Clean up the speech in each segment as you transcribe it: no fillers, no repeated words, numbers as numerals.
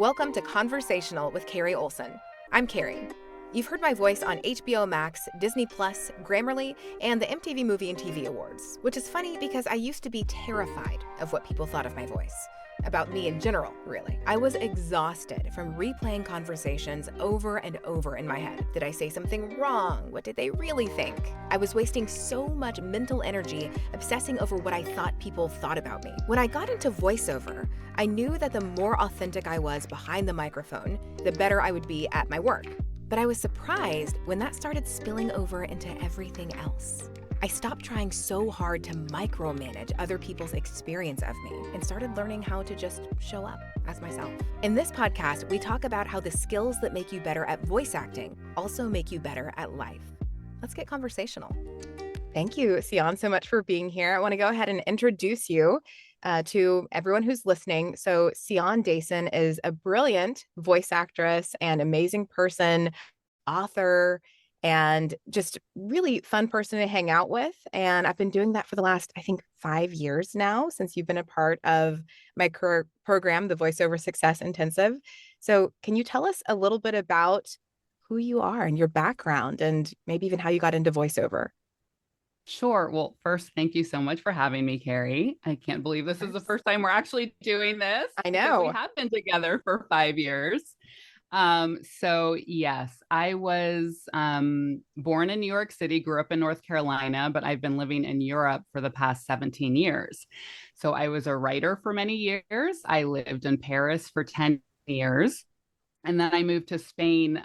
Welcome to Conversational with Carrie Olsen. I'm Carrie. You've heard my voice on HBO Max, Disney Plus, Grammarly, and the MTV Movie and TV Awards, which is funny because I used to be terrified of what people thought of my voice. About me in general, really. I was exhausted from replaying conversations over and over in my head. Did I say something wrong? What did they really think? I was wasting so much mental energy obsessing over what I thought people thought about me. When I got into voiceover, I knew that the more authentic I was behind the microphone, the better I would be at my work. But I was surprised when that started spilling over into everything else. I stopped trying so hard to micromanage other people's experience of me and started learning how to just show up as myself. In this podcast, we talk about how the skills that make you better at voice acting also make you better at life. Let's get conversational. Thank you, Sion, so much for being here. I want to go ahead and introduce you to everyone who's listening. So Sion Dayson is a brilliant voice actress and amazing person, author, and just really fun person to hang out with. And I've been doing that for the last, I think, 5 years now, since you've been a part of my career program, the Voiceover Success Intensive. So can you tell us a little bit about who you are and your background and maybe even how you got into voiceover? Sure. Well, first, thank you so much for having me, Carrie. I can't believe this is the first time we're actually doing this. I Because we know. have been together for 5 years. So yes, I was born in New York City, grew up in North Carolina, but I've been living in Europe for the past 17 years. So I was a writer for many years. I lived in Paris for 10 years. And then I moved to Spain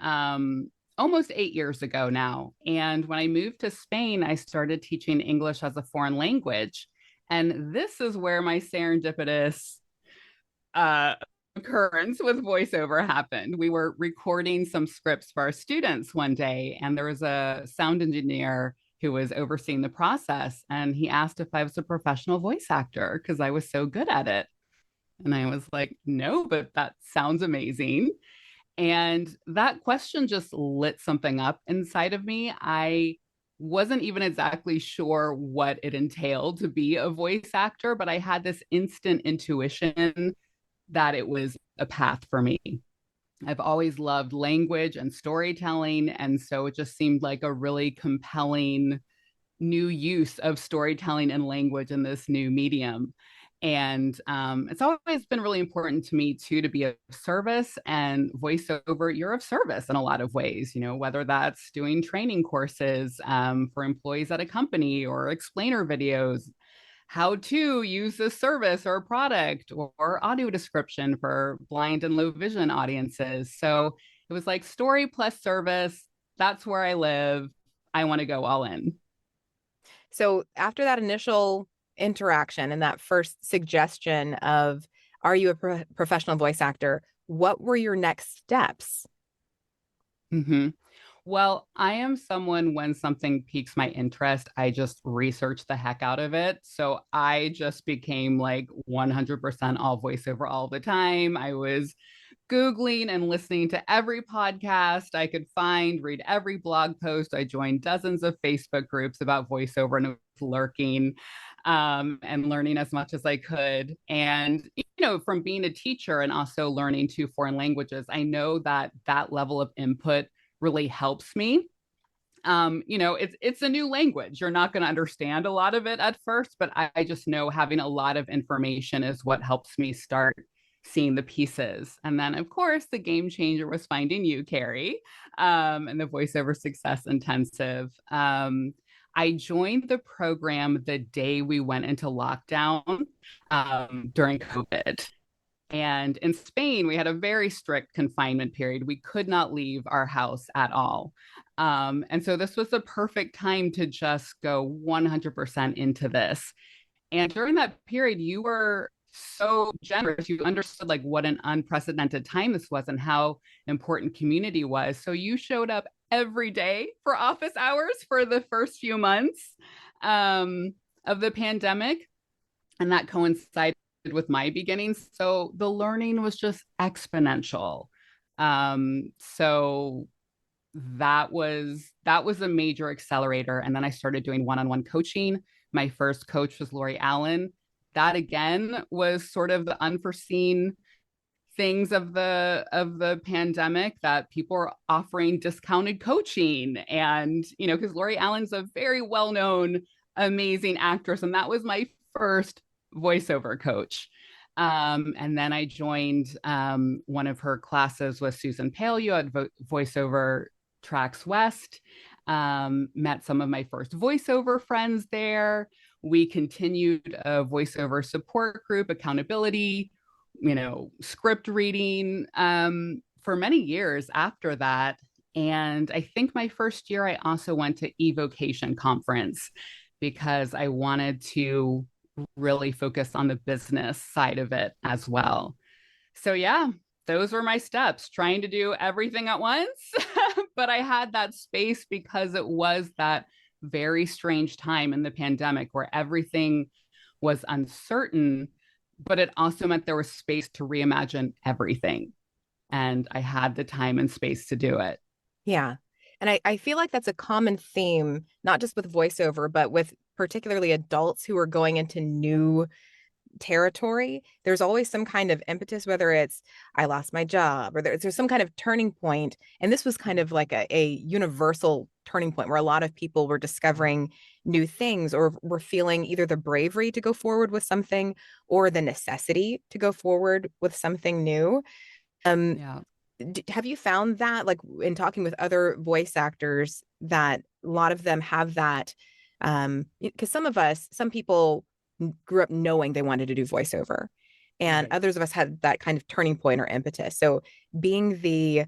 almost 8 years ago now. And when I moved to Spain, I started teaching English as a foreign language. And this is where my serendipitous occurrence with voiceover happened. We were recording some scripts for our students one day, and there was a sound engineer who was overseeing the process. And he asked if I was a professional voice actor because I was so good at it. And I was like, no, but that sounds amazing. And that question just lit something up inside of me. I wasn't even exactly sure what it entailed to be a voice actor, but I had this instant intuition that it was a path for me. I've always loved language and storytelling. And so it just seemed like a really compelling new use of storytelling and language in this new medium. And it's always been really important to me too to be of service, and voiceover, you're of service in a lot of ways, whether that's doing training courses for employees at a company or explainer videos, how to use this service or product, or audio description for blind and low vision audiences. So it was like story plus service. That's where I live. I want to go all in. So after that initial interaction and that first suggestion of, are you a professional voice actor? What were your next steps? Mm-hmm. Well, I am someone, when something piques my interest, I just research the heck out of it. So I just became like 100% all voiceover all the time. I was Googling and listening to every podcast I could find, read every blog post. I joined dozens of Facebook groups about voiceover and was lurking and learning as much as I could. And, from being a teacher and also learning two foreign languages, I know that that level of input really helps me. It's a new language. You're not going to understand a lot of it at first, but I just know having a lot of information is what helps me start seeing the pieces. And then, of course, the game changer was finding you, Carrie, and the Voiceover Success Intensive. I joined the program the day we went into lockdown during COVID. And in Spain, we had a very strict confinement period. We could not leave our house at all. And so this was the perfect time to just go 100% into this. And during that period, you were so generous. You understood like what an unprecedented time this was and how important community was. So you showed up every day for office hours for the first few months of the pandemic. And that coincided with my beginnings. So the learning was just exponential. So that was a major accelerator. And then I started doing one-on-one coaching. My first coach was Lori Allen. That again was sort of the unforeseen things of the pandemic that people are offering discounted coaching, and because Lori Allen's a very well-known amazing actress, and that was my first voiceover coach. And then I joined one of her classes with Susan Paleo at Voiceover Tracks West. Met some of my first voiceover friends there. We continued a voiceover support group, accountability, script reading for many years after that. And I think my first year, I also went to eVocation conference because I wanted to really focus on the business side of it as well. So yeah, those were my steps, trying to do everything at once. But I had that space because it was that very strange time in the pandemic where everything was uncertain, but it also meant there was space to reimagine everything. And I had the time and space to do it. Yeah. And I feel like that's a common theme, not just with voiceover, but with particularly adults who are going into new territory. There's always some kind of impetus, whether it's I lost my job or there's some kind of turning point. And this was kind of like a universal turning point where a lot of people were discovering new things or were feeling either the bravery to go forward with something or the necessity to go forward with something new. Yeah. Have you found that, like in talking with other voice actors, that a lot of them have that? Because some people grew up knowing they wanted to do voiceover, and Right. others of us had that kind of turning point or impetus. So being the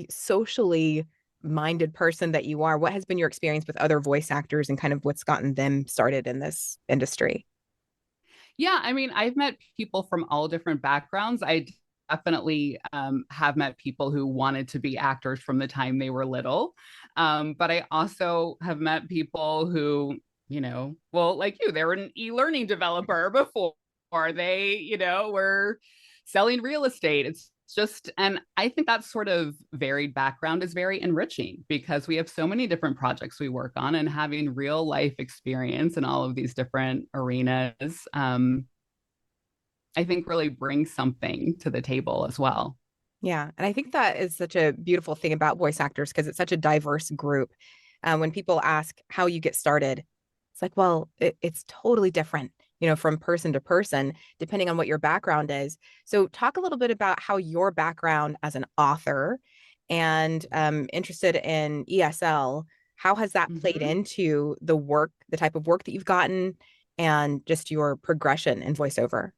socially minded person that you are, what has been your experience with other voice actors and kind of what's gotten them started in this industry? Yeah, I mean, I've met people from all different backgrounds. I definitely have met people who wanted to be actors from the time they were little. But I also have met people who, well, like you, they were an e-learning developer before they, were selling real estate. It's just, and I think that sort of varied background is very enriching because we have so many different projects we work on, and having real life experience in all of these different arenas, I think really brings something to the table as well. Yeah. And I think that is such a beautiful thing about voice actors because it's such a diverse group. When people ask how you get started, it's like, well, it's totally different, from person to person, depending on what your background is. So talk a little bit about how your background as an author and interested in ESL, how has that played Mm-hmm. into the type of work that you've gotten and just your progression in voiceover?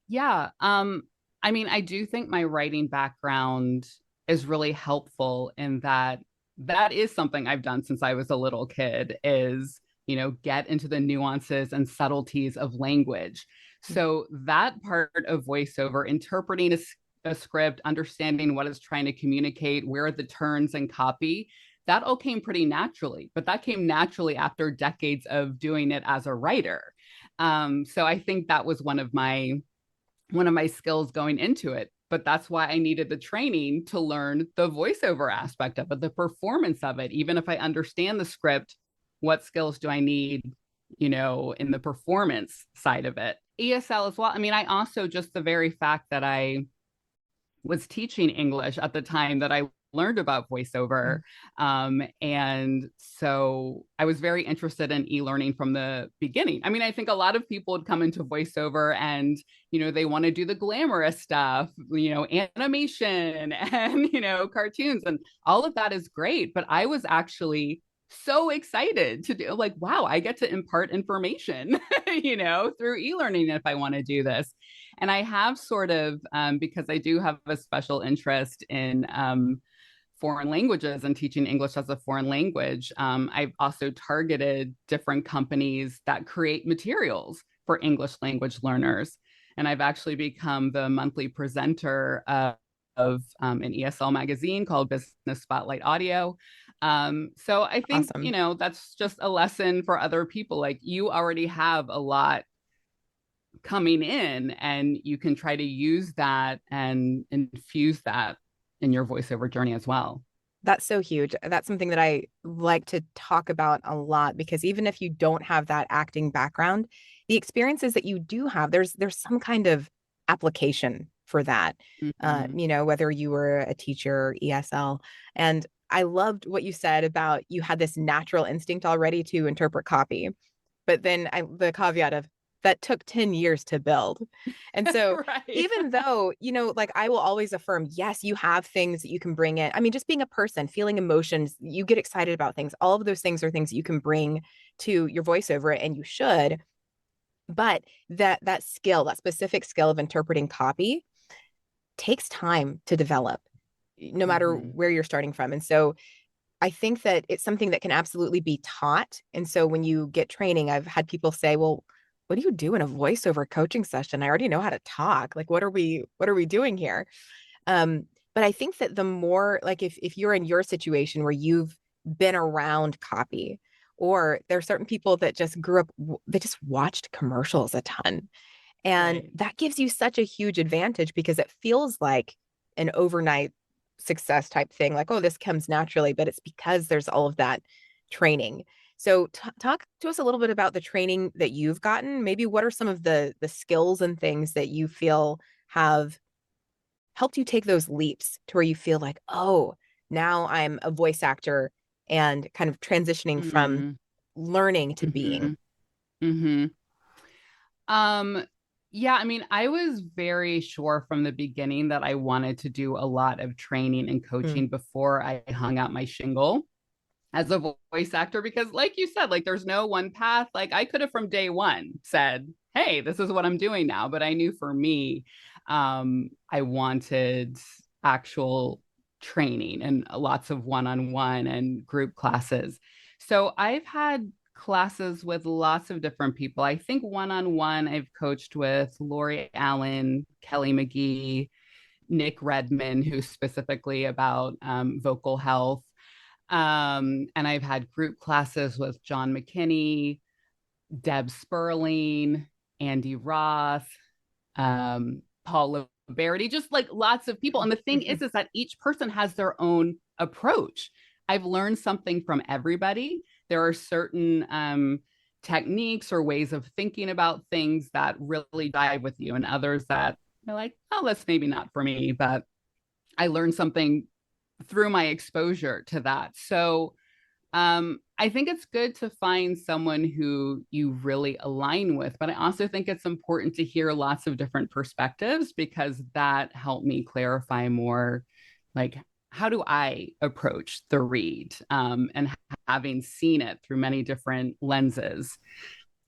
Yeah. I mean, I do think my writing background is really helpful in that that is something I've done since I was a little kid is, get into the nuances and subtleties of language. So that part of voiceover, interpreting a script, understanding what it's trying to communicate, where are the turns and copy, that all came pretty naturally, but that came naturally after decades of doing it as a writer. So I think that was one of my skills going into it. But that's why I needed the training to learn the voiceover aspect of it, the performance of it. Even if I understand the script, what skills do I need, in the performance side of it? ESL as well. I mean, I also, just the very fact that I was teaching English at the time that I learned about voiceover. And so I was very interested in e-learning from the beginning. I mean, I think a lot of people would come into voiceover and, they want to do the glamorous stuff, animation and, cartoons, and all of that is great. But I was actually so excited to do, like, wow, I get to impart information, through e-learning if I want to do this. And I have sort of, because I do have a special interest in foreign languages and teaching English as a foreign language, I've also targeted different companies that create materials for English language learners. And I've actually become the monthly presenter of an ESL magazine called Business Spotlight Audio. So I think, Awesome. that's just a lesson for other people. Like, you already have a lot coming in, and you can try to use that and infuse that in your voiceover journey as well. That's so huge. That's something that I like to talk about a lot because even if you don't have that acting background, the experiences that you do have, there's some kind of application for that. Mm-hmm. Whether you were a teacher, ESL. And I loved what you said about you had this natural instinct already to interpret copy. But then the caveat of that took 10 years to build. And so Right. even though, like I will always affirm, yes, you have things that you can bring in. I mean, just being a person, feeling emotions, you get excited about things. All of those things are things that you can bring to your voiceover, and you should. But that skill, that specific skill of interpreting copy takes time to develop, no matter Mm-hmm. where you're starting from. And so I think that it's something that can absolutely be taught. And so when you get training, I've had people say, well, what do you do in a voiceover coaching session? I already know how to talk. Like, what are we doing here? But I think that the more, like, if you're in your situation where you've been around copy, or there are certain people that just grew up, they just watched commercials a ton. And Right. that gives you such a huge advantage because it feels like an overnight success type thing. Like, oh, this comes naturally, but it's because there's all of that training. So talk to us a little bit about the training that you've gotten. Maybe what are some of the skills and things that you feel have helped you take those leaps to where you feel like, oh, now I'm a voice actor, and kind of transitioning from Mm-hmm. learning to Mm-hmm. being. Mm-hmm. Um, yeah, I mean, I was very sure from the beginning that I wanted to do a lot of training and Mm, coaching before I hung out my shingle as a voice actor, because like you said, like there's no one path. Like I could have from day one said, hey, this is what I'm doing now. But I knew for me, I wanted actual training and lots of one-on-one and group classes. So I've had classes with lots of different people. I think one-on-one I've coached with Lori Allen, Kelly McGee, Nick Redman, who's specifically about vocal health. And I've had group classes with John McKinney, Deb Sperling, Andy Roth, Paul Liberty, just like lots of people. And the thing is that each person has their own approach. I've learned something from everybody. There are certain techniques or ways of thinking about things that really dive with you, and others that are like, oh, that's maybe not for me. But I learned something through my exposure to that. So I think it's good to find someone who you really align with, but I also think it's important to hear lots of different perspectives, because that helped me clarify more, like, how do I approach the read? And having seen it through many different lenses,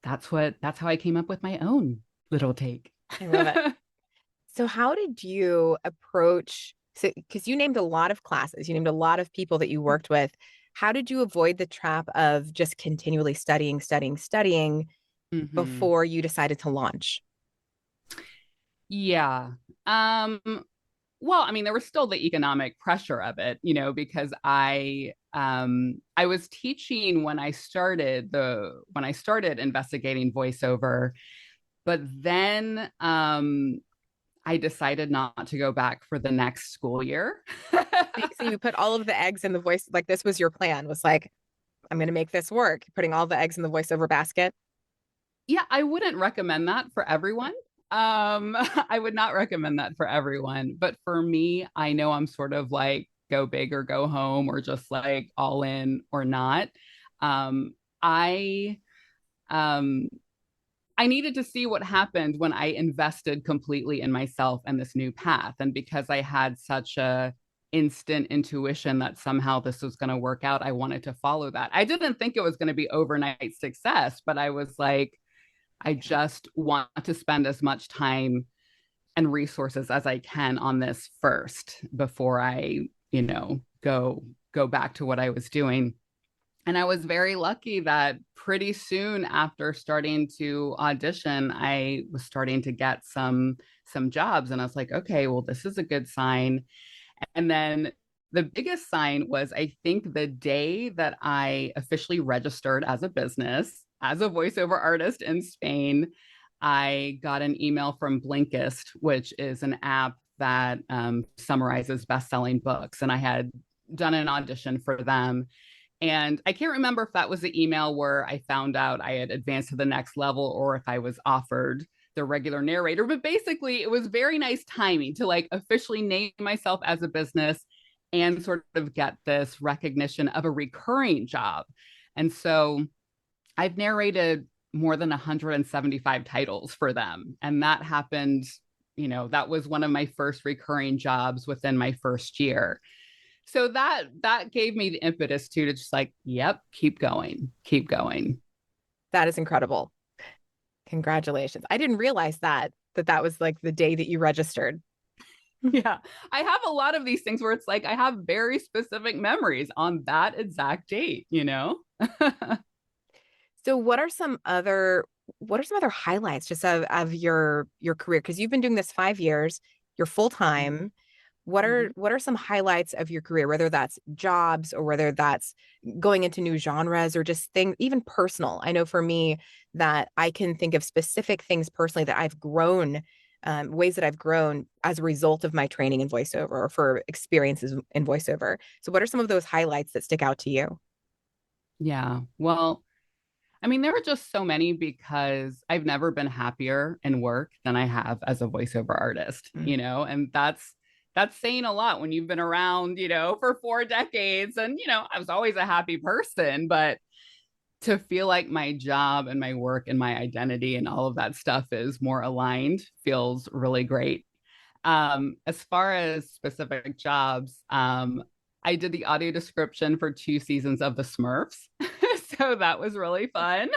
that's how I came up with my own little take. I love it. So how did you approach, so because you named a lot of classes, you named a lot of people that you worked with. How did you avoid the trap of just continually studying, studying, studying Mm-hmm. before you decided to launch? Yeah. Um, well, I mean, there was still the economic pressure of it, because I was teaching when I started investigating voiceover, but then I decided not to go back for the next school year. So you put all of the eggs in the voice, like this was your plan, was like, I'm going to make this work, putting all the eggs in the voiceover basket. Yeah, I wouldn't recommend that for everyone. I would not recommend that for everyone. But for me, I know I'm sort of like go big or go home, or just like all in or not. Um, I um I needed to see what happened when I invested completely in myself and this new path. And because I had such a instant intuition that somehow this was going to work out, I wanted to follow that. I didn't think it was going to be overnight success, but I was like, I just want to spend as much time and resources as I can on this first before I, go back to what I was doing. And I was very lucky that pretty soon after starting to audition, I was starting to get some jobs, and I was like, okay, well, this is a good sign. And then the biggest sign was, I think, the day that I officially registered as a business, as a voiceover artist in Spain, I got an email from Blinkist, which is an app that summarizes best-selling books. And I had done an audition for them. And I can't remember if that was the email where I found out I had advanced to the next level, or if I was offered the regular narrator. But basically, it was very nice timing to like officially name myself as a business and sort of get this recognition of a recurring job. And so I've narrated more than 175 titles for them. And that happened, that was one of my first recurring jobs within my first year. So that gave me the impetus to just like, yep, keep going, keep going. That is incredible. Congratulations. I didn't realize that was like the day that you registered. Yeah. I have a lot of these things where it's like I have very specific memories on that exact date. So what are some other highlights just of your career? Because you've been doing this 5 years, you're full time. What are some highlights of your career, whether that's jobs or whether that's going into new genres or just things, even personal? I know for me that I can think of specific things personally that I've grown, ways that I've grown as a result of my training in voiceover or for experiences in voiceover. So what are some of those highlights that stick out to you? Yeah. Well, I mean, there were just so many because I've never been happier in work than I have as a voiceover artist, and that's saying a lot when you've been around, for 4 decades. And, I was always a happy person, but to feel like my job and my work and my identity and all of that stuff is more aligned feels really great. As far as specific jobs, I did the audio description for 2 seasons of The Smurfs. So that was really fun.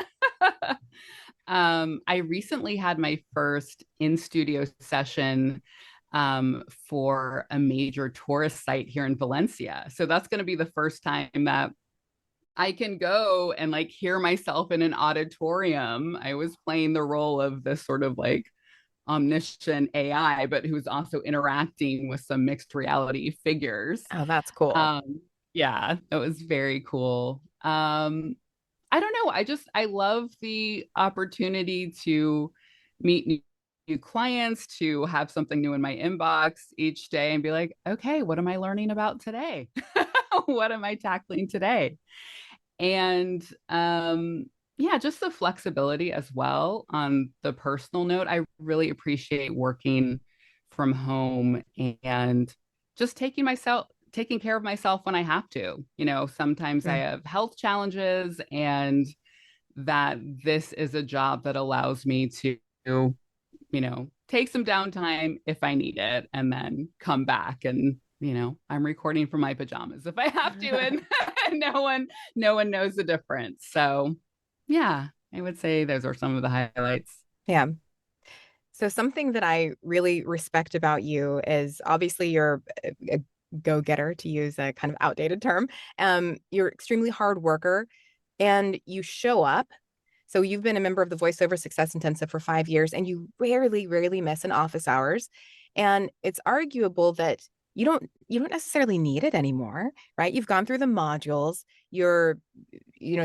I recently had my first in studio session for a major tourist site here in Valencia. So that's going to be the first time that I can go and like hear myself in an auditorium. I was playing the role of this sort of like omniscient AI, but who's also interacting with some mixed reality figures. Oh, that's cool. Yeah, it was very cool. I don't know. I love the opportunity to meet new clients, to have something new in my inbox each day and be like, okay, what am I learning about today? What am I tackling today? And yeah, just the flexibility as well. On the personal note, I really appreciate working from home and just taking care of myself when I have to. Sometimes I Mm. have health challenges, and that this is a job that allows me to, take some downtime if I need it and then come back and, I'm recording from my pajamas if I have to, and no one knows the difference. So yeah, I would say those are some of the highlights. Yeah. So something that I really respect about you is obviously you're a go-getter, to use a kind of outdated term. You're extremely hard worker and you show up. So you've been a member of the Voiceover Success Intensive for 5 years and you rarely, rarely miss an office hours. And it's arguable that you don't necessarily need it anymore, right? You've gone through the modules, you're,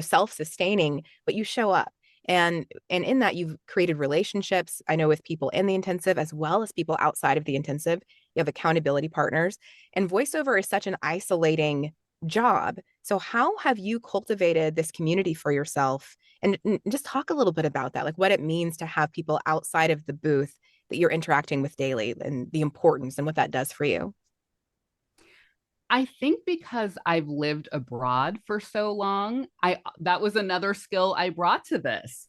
self-sustaining, but you show up. And in that you've created relationships, I know, with people in the intensive as well as people outside of the intensive. You have accountability partners, and voiceover is such an isolating job. So how have you cultivated this community for yourself? And just talk a little bit about that, like what it means to have people outside of the booth that you're interacting with daily and the importance and what that does for you. I think because I've lived abroad for so long, I that was another skill I brought to this.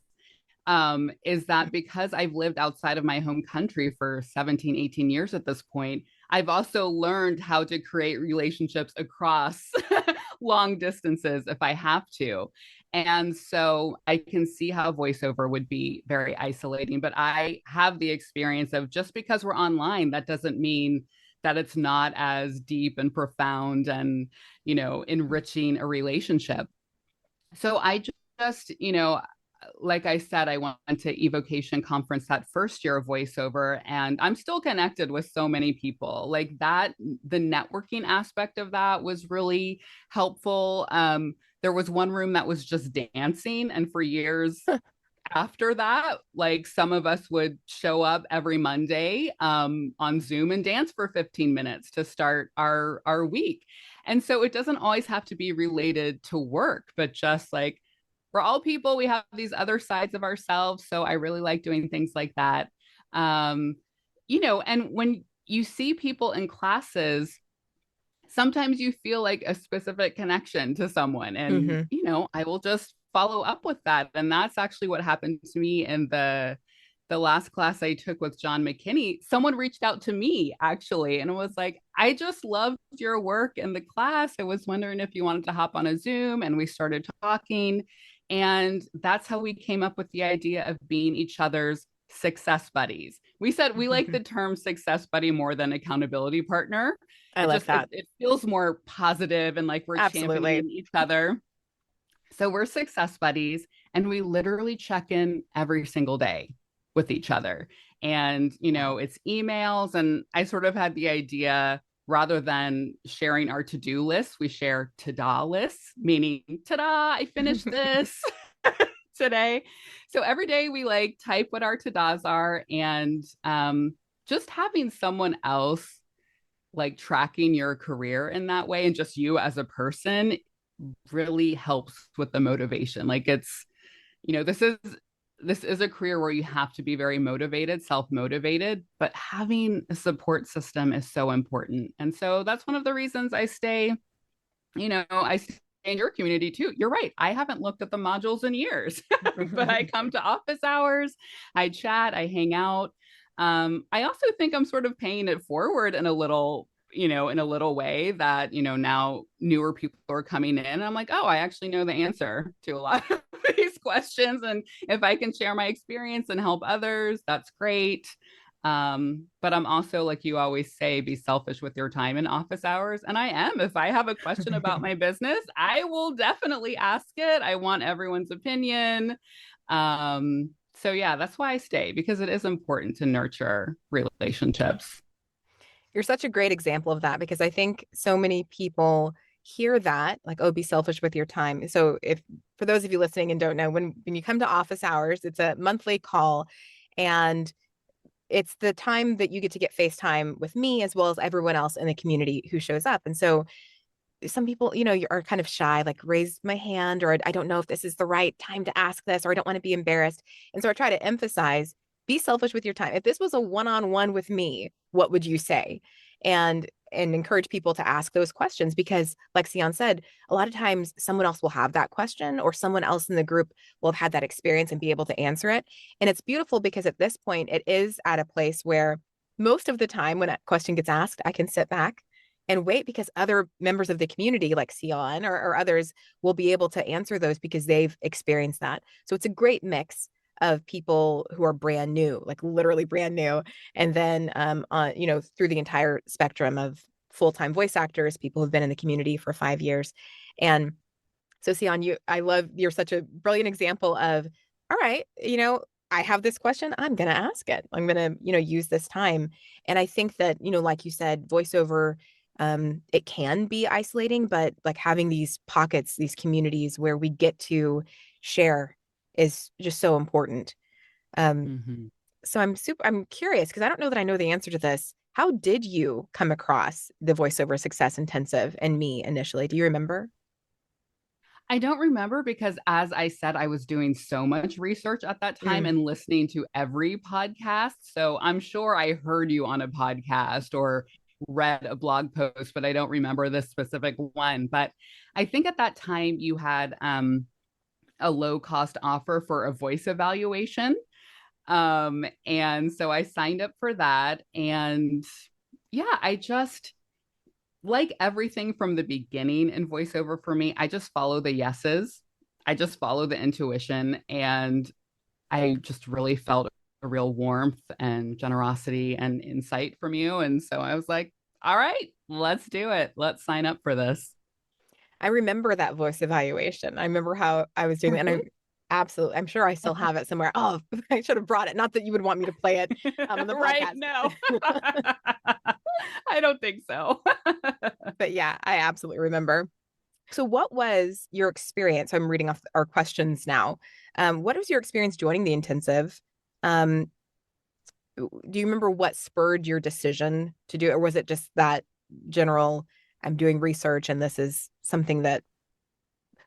Is that because I've lived outside of my home country for 17, 18 years at this point, I've also learned how to create relationships across long distances if I have to. And so I can see how voiceover would be very isolating, but I have the experience of just because we're online, that doesn't mean that it's not as deep and profound and, enriching a relationship. So I just, like I said, I went to Evocation Conference that first year of voiceover, and I'm still connected with so many people. Like that, the networking aspect of that was really helpful. There was one room that was just dancing, and for years after that, like some of us would show up every Monday on Zoom and dance for 15 minutes to start our week. And so it doesn't always have to be related to work, but just like we're all people, we have these other sides of ourselves. So I really like doing things like that. Um, and when you see people in classes, sometimes you feel like a specific connection to someone, and Mm-hmm. I will just follow up with that. And that's actually what happened to me in the last class I took with John McKinney. Someone reached out to me actually and was like, I just loved your work in the class. I was wondering if you wanted to hop on a Zoom, and we started talking. And that's how we came up with the idea of being each other's success buddies. We said we like the term success buddy more than accountability partner. I It like just that. it feels more positive and like we're Absolutely. championing each other. So we're success buddies, and we literally check in every single day with each other. And, it's emails. And I sort of had the idea, rather than sharing our to-do lists, we share ta-da lists, meaning, ta-da, I finished this today. So every day we like type what our ta-das are, and just having someone else like tracking your career in that way, and just you as a person, really helps with the motivation. Like it's, this is a career where you have to be very motivated, self-motivated, but having a support system is so important. And so that's one of the reasons I stay, I stay in your community too. You're right. I haven't looked at the modules in years, but I come to office hours, I chat, I hang out. I also think I'm sort of paying it forward in a little, in a little way that, now newer people are coming in. And I'm like, oh, I actually know the answer to a lot of these questions. And if I can share my experience and help others, that's great. But I'm also, like you always say, be selfish with your time in office hours. And I am. If I have a question about my business, I will definitely ask it. I want everyone's opinion. So yeah, that's why I stay, because it is important to nurture relationships. You're such a great example of that because I think so many people hear that, like, oh, be selfish with your time. So if for those of you listening and don't know, when you come to office hours, it's a monthly call, and it's the time that you get to get FaceTime with me as well as everyone else in the community who shows up. And so some people, are kind of shy, like raise my hand, or I don't know if this is the right time to ask this, or I don't want to be embarrassed. And so I try to emphasize, be selfish with your time. If this was a one-on-one with me, what would you say? And encourage people to ask those questions because, like Sion said, a lot of times someone else will have that question, or someone else in the group will have had that experience and be able to answer it. And it's beautiful because at this point, it is at a place where most of the time when a question gets asked, I can sit back and wait because other members of the community like Sion or others will be able to answer those because they've experienced that. So it's a great mix of people who are brand new, like literally brand new. And then, through the entire spectrum of full-time voice actors, people who've been in the community for 5 years. And so Sion, you're such a brilliant example of, all right, I have this question, I'm going to ask it. I'm going to, use this time. And I think that, like you said, voiceover, it can be isolating, but like having these pockets, these communities where we get to share is just so important. Um, Mm-hmm. so I'm curious because I don't know that I know the answer to this. How did you come across the Voiceover Success Intensive and me initially? Do you remember? I don't remember because, as I said, I was doing so much research at that time Mm. and listening to every podcast. So I'm sure I heard you on a podcast or read a blog post, but I don't remember this specific one. But I think at that time you had a low cost offer for a voice evaluation. And so I signed up for that. And yeah, I just, like everything from the beginning in voiceover for me, I just follow the yeses. I just follow the intuition. And I just really felt a real warmth and generosity and insight from you. And so I was like, all right, let's do it. Let's sign up for this. I remember that voice evaluation. I remember how I was doing it, and I absolutely, I'm sure I still have it somewhere. Oh, I should have brought it. Not that you would want me to play it on the Right? podcast. No, I don't think so. But yeah, I absolutely remember. So, what was your experience? I'm reading off our questions now. What was your experience joining the intensive? Um, do you remember what spurred your decision to do it, or was it just that general? I'm doing research, and this is something that,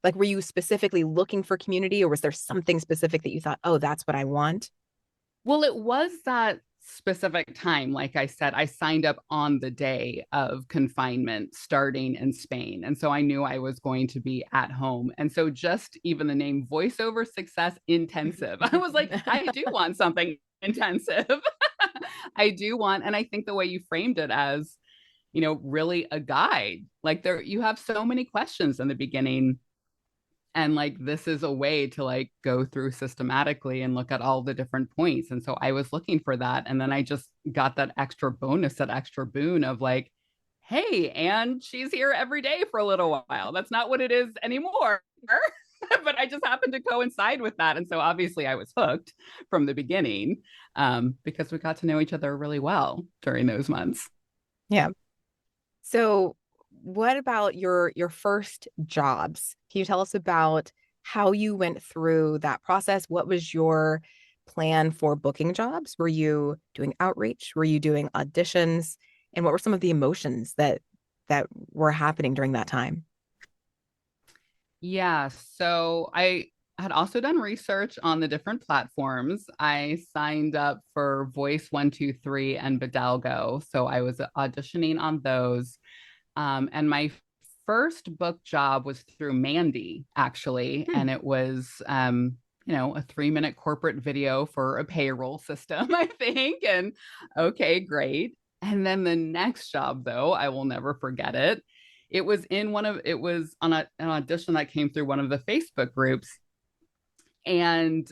like, were you specifically looking for community, or was there something specific that you thought, oh, that's what I want? Well, it was that specific time. Like I said, I signed up on the day of confinement starting in Spain. And so I knew I was going to be at home. And so just even the name Voiceover Success Intensive, I was like, I do want something intensive. I do want, and I think the way you framed it as, really a guide, like there, you have so many questions in the beginning, and like this is a way to like go through systematically and look at all the different points. And so I was looking for that, and then I just got that extra bonus, that extra boon of like, hey, and she's here every day for a little while. That's not what it is anymore. But I just happened to coincide with that, and so obviously I was hooked from the beginning, because we got to know each other really well during those months. Yeah. So what about your first jobs? Can you tell us about how you went through that process? What was your plan for booking jobs? Were you doing outreach? Were you doing auditions? And what were some of the emotions that were happening during that time? Yeah, so I had also done research on the different platforms. I signed up for Voice 123 and Bidalgo, so I was auditioning on those. And my first book job was through Mandy, actually. Hmm. And it was, a 3-minute corporate video for a payroll system, I think. And okay, great. And then the next job, though, I will never forget it. It was on an audition that came through one of the Facebook groups. And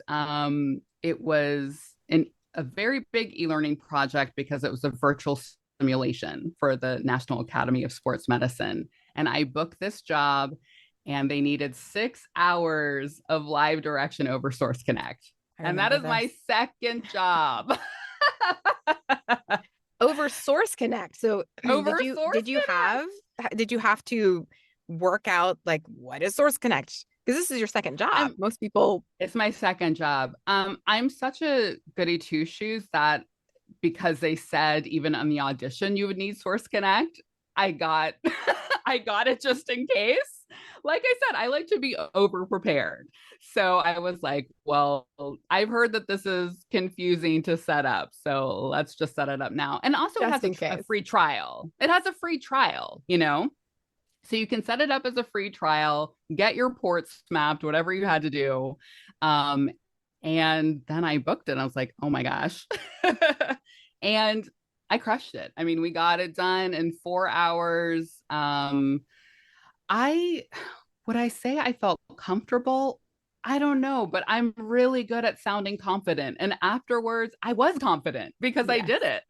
it was a very big e-learning project because it was a virtual simulation for the National Academy of Sports Medicine. And I booked this job, and they needed 6 hours of live direction over Source Connect. I And that remember is this. my second job. Over Source Connect. So Over Source Connect. did you have to work out like what is Source Connect? Because this is your second job. Most people. It's my second job. I'm such a goody two shoes that because they said even on the audition you would need Source Connect, I got I got it just in case. Like I said, I like to be over prepared. So I was like, well, I've heard that this is confusing to set up. So let's just set it up now. And also it Just has in a case. free trial. It has a free trial. So you can set it up as a free trial, get your ports mapped, whatever you had to do. Um, and then I booked it. And I was like, oh my gosh. And I crushed it. I mean, we got it done in 4 hours. I would I say I felt comfortable? I don't know, but I'm really good at sounding confident. And afterwards, I was confident because I Yes. did it.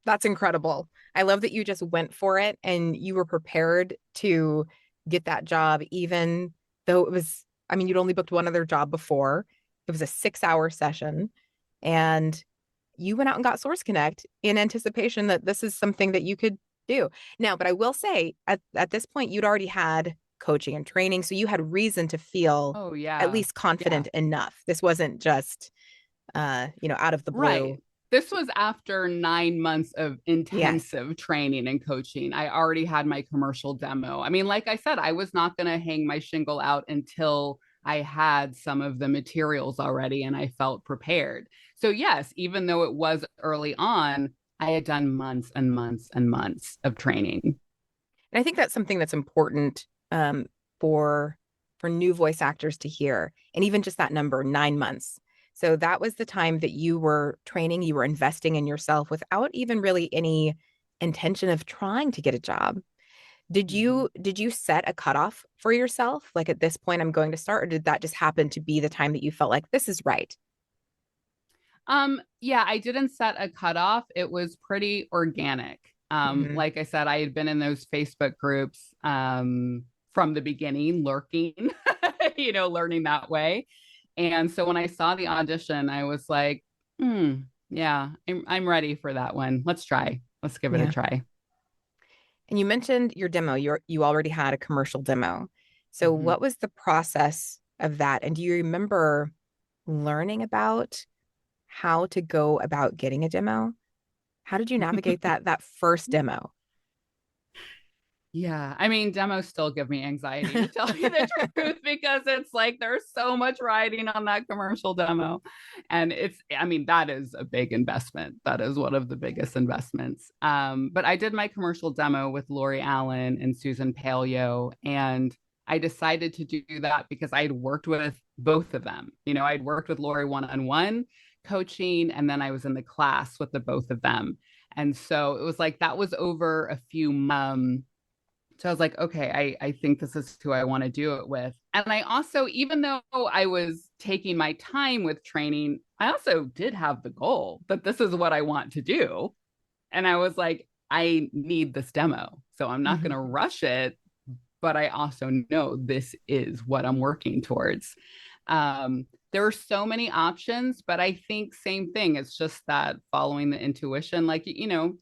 That's incredible. I love that you just went for it and you were prepared to get that job, even though it was, I mean, you'd only booked one other job before. It was a 6-hour session, and you went out and got Source Connect in anticipation that this is something that you could do. Now, but I will say at this point, you'd already had coaching and training, so you had reason to feel Oh, at yeah. least confident enough. This wasn't just, out of the blue. Right. This was after 9 months of Yes. intensive training and coaching. I already had my commercial demo. I mean, like I said, I was not going to hang my shingle out until I had some of the materials already and I felt prepared. So, yes, even though it was early on, I had done months and months and months of training. And I think that's something that's important, for new voice actors to hear, and even just that number, 9 months. So that was the time that you were training, you were investing in yourself without even really any intention of trying to get a job. Did you set a cutoff for yourself? Like at this point, I'm going to start, or did that just happen to be the time that you felt like this is right? Yeah, I didn't set a cutoff. It was pretty organic. Hmm. Like I said, I had been in those Facebook groups from the beginning, lurking, learning that way. And so when I saw the audition, I was like, yeah, I'm ready for that one. Let's try. Let's give it a Yeah. try. And you mentioned your demo. You already had a commercial demo. So Mhm. what was the process of that? And do you remember learning about how to go about getting a demo? How did you navigate that first demo? Yeah, I mean, demos still give me anxiety to tell you the truth because it's like there's so much riding on that commercial demo. And I mean, that is a big investment. That is one of the biggest investments. But I did my commercial demo with Lori Allen and Susan Paleo, and I decided to do that because I'd worked with both of them. I'd worked with Lori one-on-one coaching, and then I was in the class with the both of them. And so it was like that was over a few months. So I was like, okay, I think this is who I want to do it with. And I also, even though I was taking my time with training, I also did have the goal that this is what I want to do. And I was like, I need this demo. So I'm not going to rush it, but I also know this is what I'm working towards. There are so many options, but I think same thing. It's just that following the intuition, like,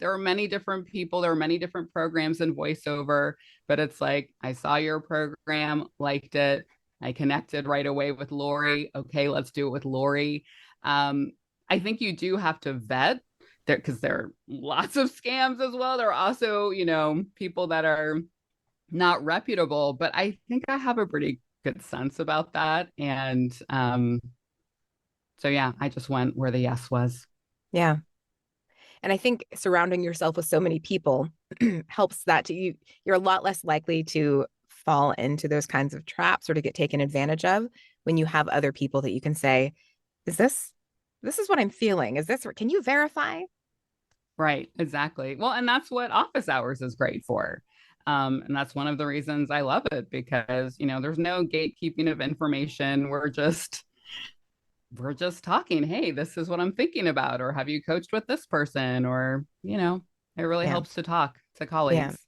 there are many different people, there are many different programs in voiceover, but it's like, I saw your program, liked it. I connected right away with Lori. Okay, let's do it with Lori. I think you do have to vet there because there are lots of scams as well. There are also, people that are not reputable, but I think I have a pretty good sense about that. And so yeah, I just went where the yes was. Yeah. And I think surrounding yourself with so many people helps that you're a lot less likely to fall into those kinds of traps or to get taken advantage of when you have other people that you can say, this is what I'm feeling. Can you verify? Right, exactly. Well, and that's what office hours is great for. And that's one of the reasons I love it because, there's no gatekeeping of information. We're just talking. Hey, this is what I'm thinking about, or have you coached with this person? Or, it really Yeah. helps to talk to Yeah. colleagues.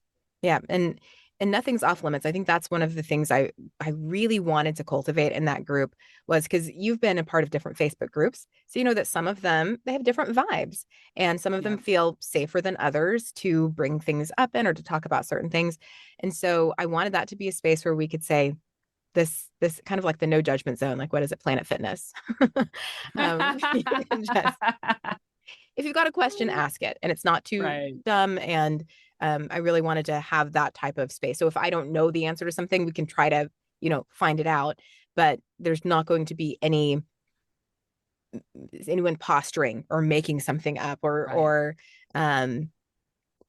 Yeah. And nothing's off limits. I think that's one of the things I really wanted to cultivate in that group was because you've been a part of different Facebook groups. So you know that some of them they have different vibes and some of them Yep. feel safer than others to bring things up in or to talk about certain things. And so I wanted that to be a space where we could say this kind of like the no judgment zone, like what is it, Planet Fitness? Just if you've got a question, ask it. And it's not too Right. dumb. And I really wanted to have that type of space. So if I don't know the answer to something, we can try to, find it out. But there's not going to be anyone posturing or making something up Right.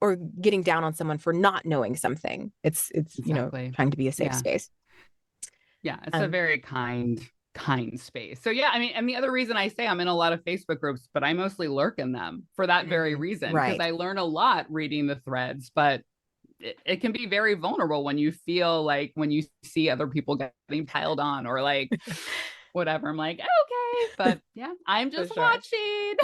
or getting down on someone for not knowing something. It's Exactly. trying to be a safe Yeah. space. Yeah, it's a Um, very kind space. So yeah, I mean, and the other reason I say I'm in a lot of Facebook groups, but I mostly lurk in them for that very reason because right. I learn a lot reading the threads, but it can be very vulnerable when you feel like when you see other people getting piled on or like whatever. I'm like, okay, but yeah, I'm For just sure. watching.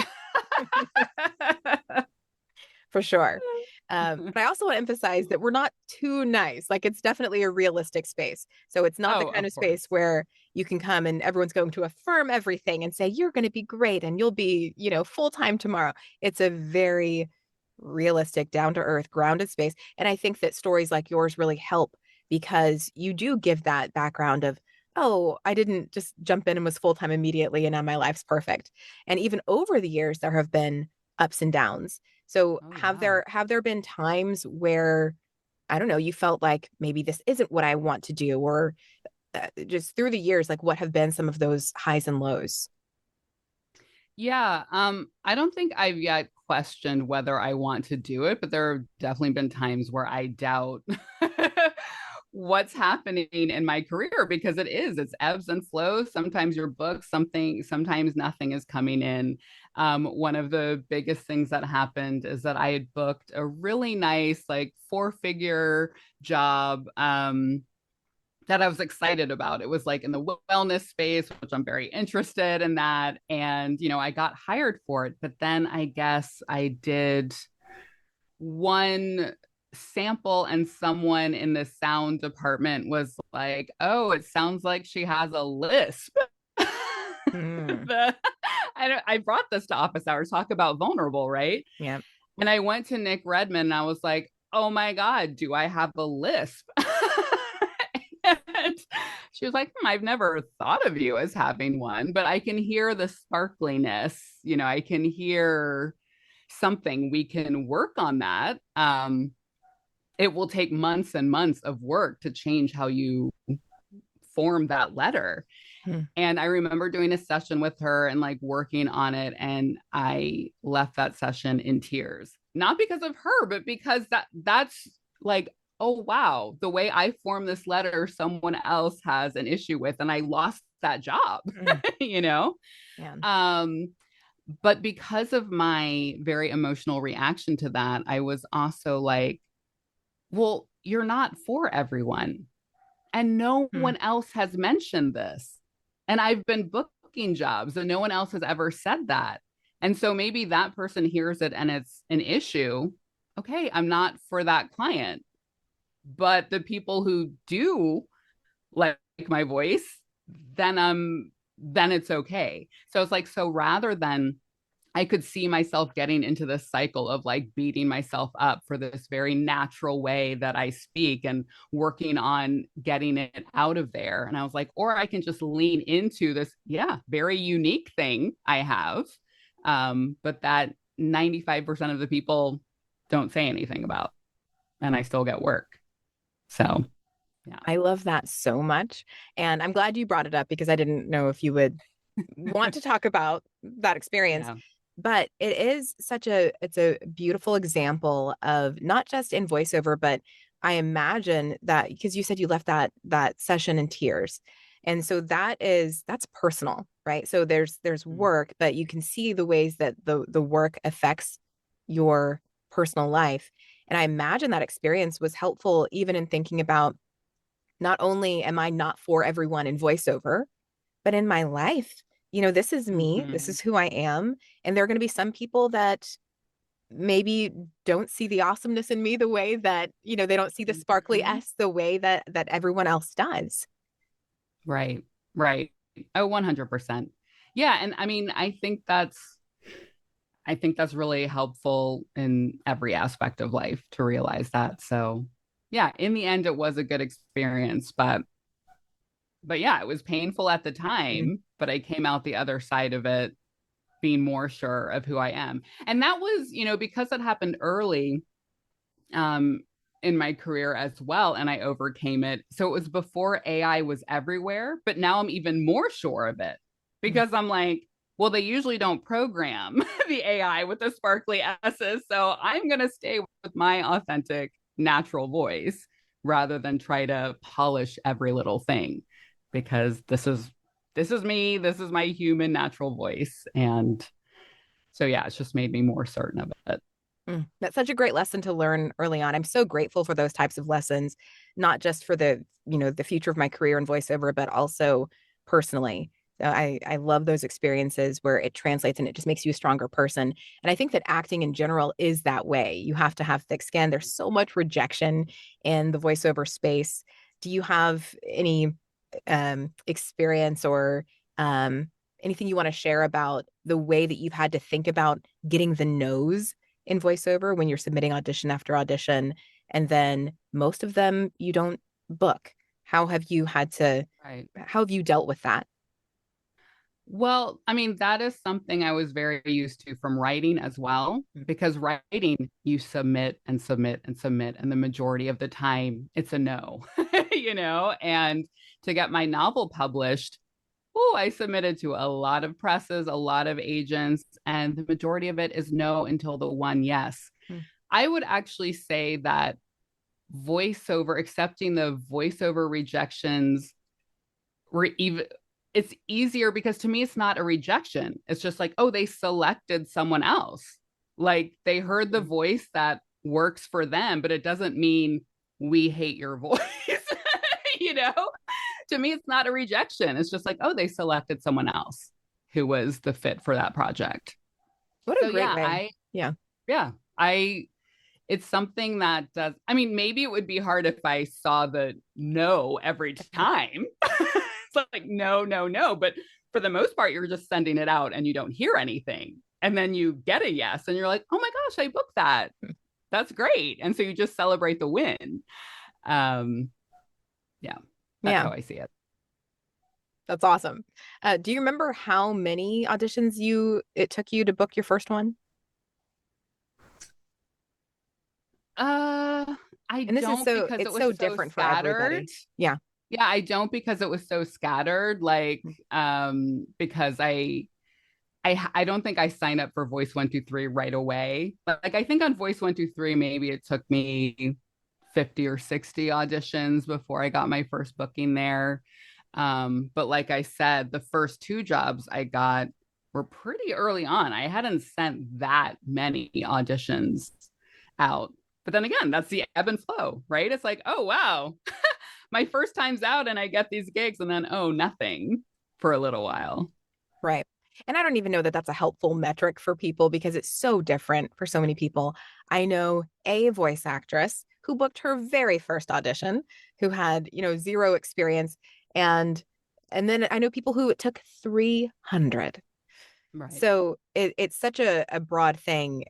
For sure. But I also want to emphasize that we're not too nice. Like it's definitely a realistic space. So it's not the Oh, kind of of course. space where you can come and everyone's going to affirm everything and say, you're going to be great and you'll be, full time tomorrow. It's a very realistic, down to earth, grounded space. And I think that stories like yours really help because you do give that background of, oh, I didn't just jump in and was full time immediately and now my life's perfect. And even over the years, there have been ups and downs. So Oh, have yeah. there been times where I don't know, you felt like maybe this isn't what I want to do or just through the years like what have been some of those highs and lows? Yeah, I don't think I've yet questioned whether I want to do it, but there have definitely been times where I doubt what's happening in my career because it's ebbs and flows. Sometimes you're booked something, sometimes nothing is coming in. One of the biggest things that happened is that I had booked a really nice, like 4-figure job. That I was excited about. It was like in the wellness space, which I'm very interested in that. And, I got hired for it. But then I guess I did one sample and someone in the sound department was like, oh, it sounds like she has a lisp. Hmm. I brought this to office hours, talk about vulnerable, right? Yeah. And I went to Nick Redmond and I was like, oh my God, do I have a lisp? And she was like, I've never thought of you as having one, but I can hear the sparkliness. I can hear something. We can work on that. it will take months and months of work to change how you form that letter. And I remember doing a session with her and like working on it. And I left that session in tears, not because of her, but because that's like, oh, wow, the way I form this letter, someone else has an issue with, and I lost that job, you know? Yeah. But because of my very emotional reaction to that, I was also like, well, you're not for everyone. And no one else has mentioned this. And I've been booking jobs and no one else has ever said that. And so maybe that person hears it and it's an issue. Okay, I'm not for that client. But the people who do like my voice, then it's okay. So it's like, so rather than I could see myself getting into this cycle of like beating myself up for this very natural way that I speak and working on getting it out of there. And I was like, or I can just lean into this, yeah, very unique thing I have, but that 95% of the people don't say anything about, and I still get work. So, yeah. I love that so much. And I'm glad you brought it up because I didn't know if you would want to talk about that experience. Yeah. But it's a beautiful example of not just in voiceover, but I imagine that because you said you left that session in tears. And so that's personal, right? So there's work, but you can see the ways that the work affects your personal life. And I imagine that experience was helpful even in thinking about not only am I not for everyone in voiceover, but in my life, this is me, this is who I am. And there are going to be some people that maybe don't see the awesomeness in me the way that, they don't see the sparkly S the way that everyone else does. Right. Right. Oh, 100%. Yeah. And I mean, I think that's really helpful in every aspect of life to realize that. So, yeah, in the end, it was a good experience, but yeah, it was painful at the time, but I came out the other side of it being more sure of who I am. And that was, because it happened early in my career as well, and I overcame it. So it was before AI was everywhere, but now I'm even more sure of it because I'm like, well, they usually don't program the AI with the sparkly S's. So I'm going to stay with my authentic, natural voice rather than try to polish every little thing because this is me. This is my human natural voice. And so, yeah, it's just made me more certain of it. That's such a great lesson to learn early on. I'm so grateful for those types of lessons, not just for the future of my career in voiceover, but also personally. So I love those experiences where it translates and it just makes you a stronger person. And I think that acting in general is that way. You have to have thick skin. There's so much rejection in the voiceover space. Do you have any experience or anything you want to share about the way that you've had to think about getting the no's in voiceover when you're submitting audition after audition, and then most of them you don't book? How have you dealt with that? Well, I mean, that is something I was very used to from writing as well, because writing, you submit and submit and submit, and the majority of the time it's a no, and to get my novel published, I submitted to a lot of presses, a lot of agents, and the majority of it is no until the one yes. I would actually say that accepting the voiceover rejections, it's easier because to me, it's not a rejection. It's just like, oh, they selected someone else. Like they heard the voice that works for them, but it doesn't mean we hate your voice, you know? To me, it's not a rejection. It's just like, oh, they selected someone else who was the fit for that project. What a great way. It's something that does. I mean, maybe it would be hard if I saw the no every time. It's like, no, no, no. But for the most part, you're just sending it out and you don't hear anything. And then you get a yes and you're like, oh my gosh, I booked that. That's great. And so you just celebrate the win. That's how I see it. That's awesome. Do you remember how many auditions it took you to book your first one? I I And this is don't so, because it it's was so so different for scattered. everybody. Yeah. Yeah, I don't because it was so scattered. Like, because I don't think I signed up for Voice 123 right away. But like I think on Voice 123, maybe it took me 50 or 60 auditions before I got my first booking there. But like I said, the first two jobs I got were pretty early on. I hadn't sent that many auditions out. But then again, that's the ebb and flow, right? It's like, oh wow, my first time's out and I get these gigs, and then oh, nothing for a little while. Right. And I don't even know that that's a helpful metric for people because it's so different for so many people. I know a voice actress who booked her very first audition, who had, zero experience. And then I know people who it took 300. Right. So it's such a broad thing.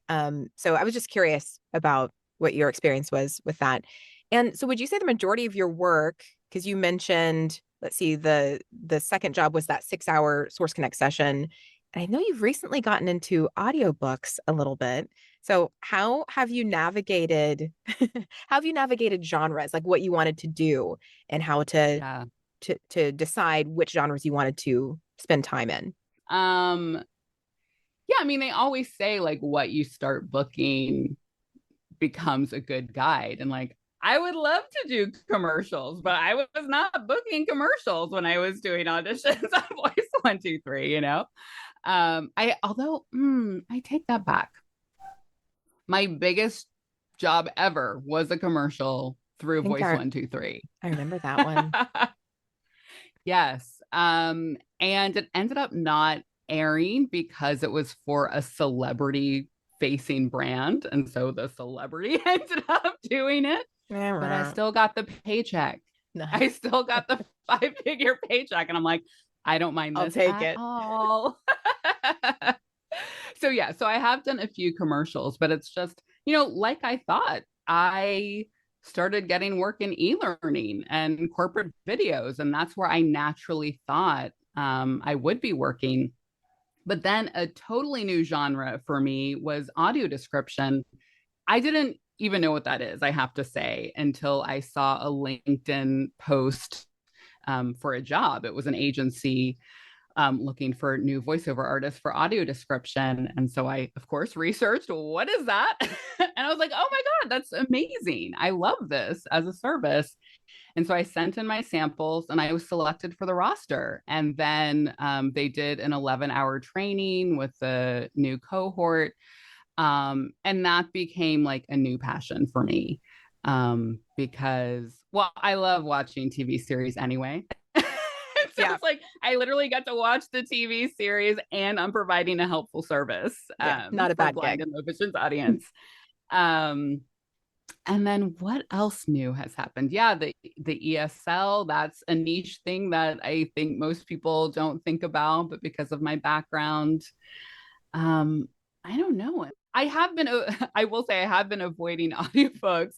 So I was just curious about what your experience was with that. And so would you say the majority of your work, because you mentioned, let's see, the second job was that 6-hour Source Connect session. And I know you've recently gotten into audiobooks a little bit. So how have you navigated how have you navigated genres, like what you wanted to do and how Yeah. to decide which genres you wanted to spend time in? Um, yeah, I mean, they always say like what you start booking becomes a good guide. And like, I would love to do commercials, but I was not booking commercials when I was doing auditions on Voice 123, you know? I take that back. My biggest job ever was a commercial through I think Voice our 123. I remember that one. Yes. And it ended up not airing because it was for a celebrity facing brand. And so the celebrity ended up doing it, but I still got the paycheck. No, I still got the 5-figure paycheck. And I'm like, I don't mind I'll this take at it. all. So yeah, so I have done a few commercials, but it's just, like I thought, I started getting work in e-learning and corporate videos, and that's where I naturally thought I would be working. But then a totally new genre for me was audio description. I didn't even know what that is, I have to say, until I saw a LinkedIn post for a job. It was an agency looking for new voiceover artists for audio description. And so I, of course, researched what is that? And I was like, oh my God, that's amazing. I love this as a service. And so I sent in my samples and I was selected for the roster. And then they did an 11-hour training with the new cohort. And that became like a new passion for me because, well, I love watching TV series anyway. So Yeah. it's like I literally got to watch the TV series and I'm providing a helpful service Yeah. Not a for bad blind gig. and low vision's audience. Um, and then what else new has happened? Yeah, the ESL, that's a niche thing that I think most people don't think about, but because of my background, um, I don't know. I will say I have been avoiding audiobooks.